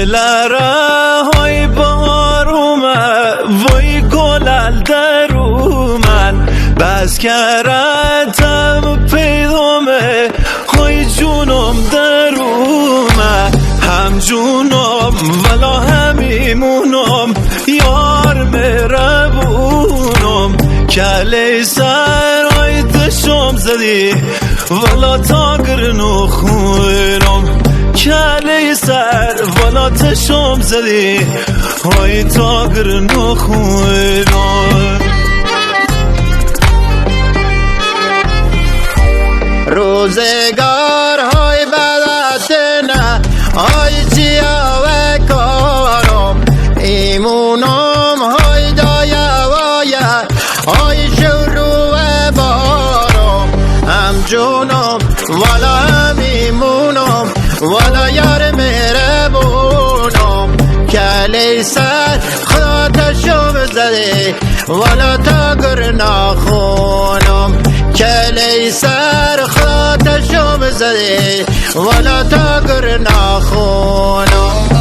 دلره های بهار اومد وای گلل در اومد بس کردم پیدامه های جونم در اومد هم جونم ولا همیمونم یار مهربونم کلی سر های دشم زدی ولا تاگر نخونم کلی سر ولا تشم زدی های تاگر نخونم روزگار های بدت نه های چیا و کارم ایمونم های دایوایه های شروع بارم هم جونم والا هم ایمونم والا یار مهربونم کلی سر خاطشم زده والا تاگر نخونم کلی سر خاطشم زده والا تاگر نخونم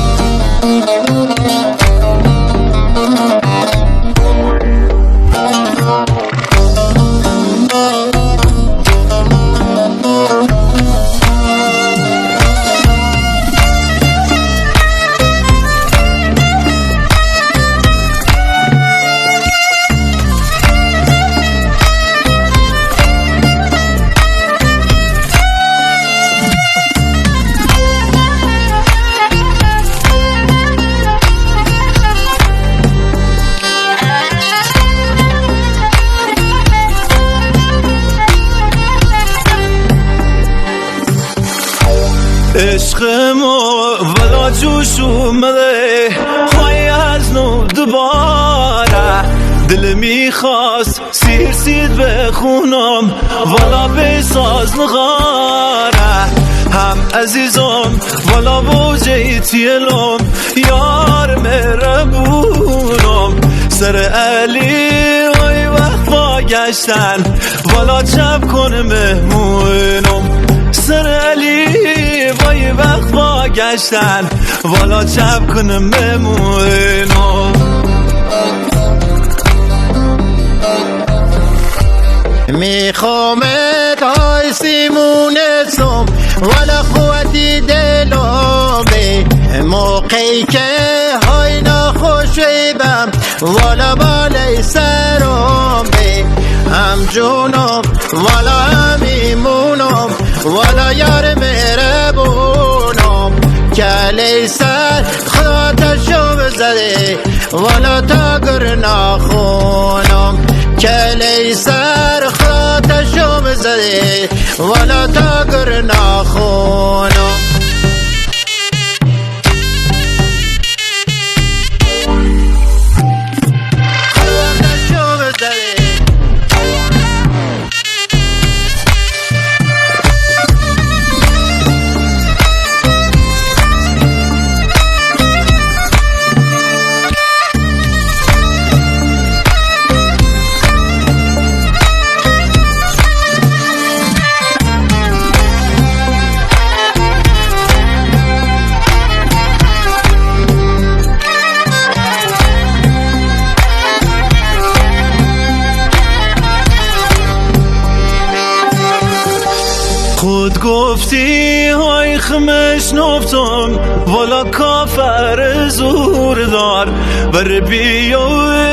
عشق ما ولا جوش اومده های از نو دوباره دل میخواست سیر سید بخونم ولا بساز نغاره هم عزیزم ولا بوجه تیلم یار مهربونم سر علی های وقت گشتن والا چپ کنه مهمونم سر علی وای وقت گشتن والا چپ کنه مهمونم میخوامت های سیمونتم والا خواهدی دلومه موقعی که های نخوشیبم والا بالای سرمه هم جونم والا هم ایمونم والا یار مهربونم کلی سر خاطشم زده والا تاگر نخونم کلی سر خاطشم زده والا تاگر نخونم خود گفتی های خمش نفتم والا کافر زور دار بر بیا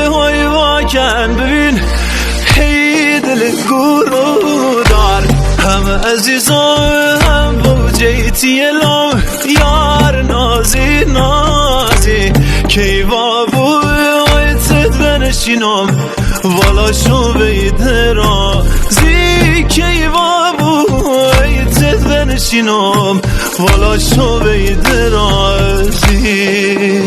های واکن ببین هی دل گورو دار هم عزیزم هم بوجه تیلم یار نازی نازی کی بابو های تد بنشینم والا شو بیده رازی کی بابو بنشینم والا شو بیده رازی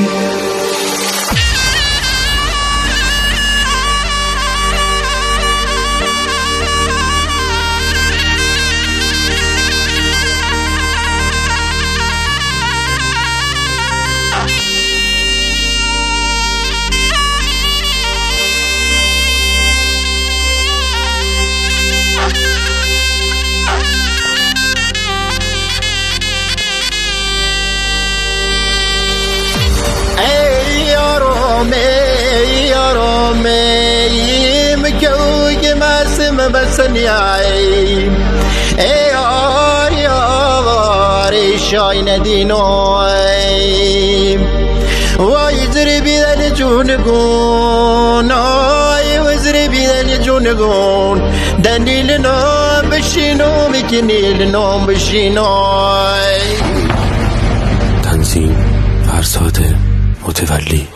بسنیای ای آری شاین دینوی وای زری بیدن جونگون آی وزری بیدن جونگون دنیل نام بشینو میکنیل نام بشینوی تنظیم فرزاد متولی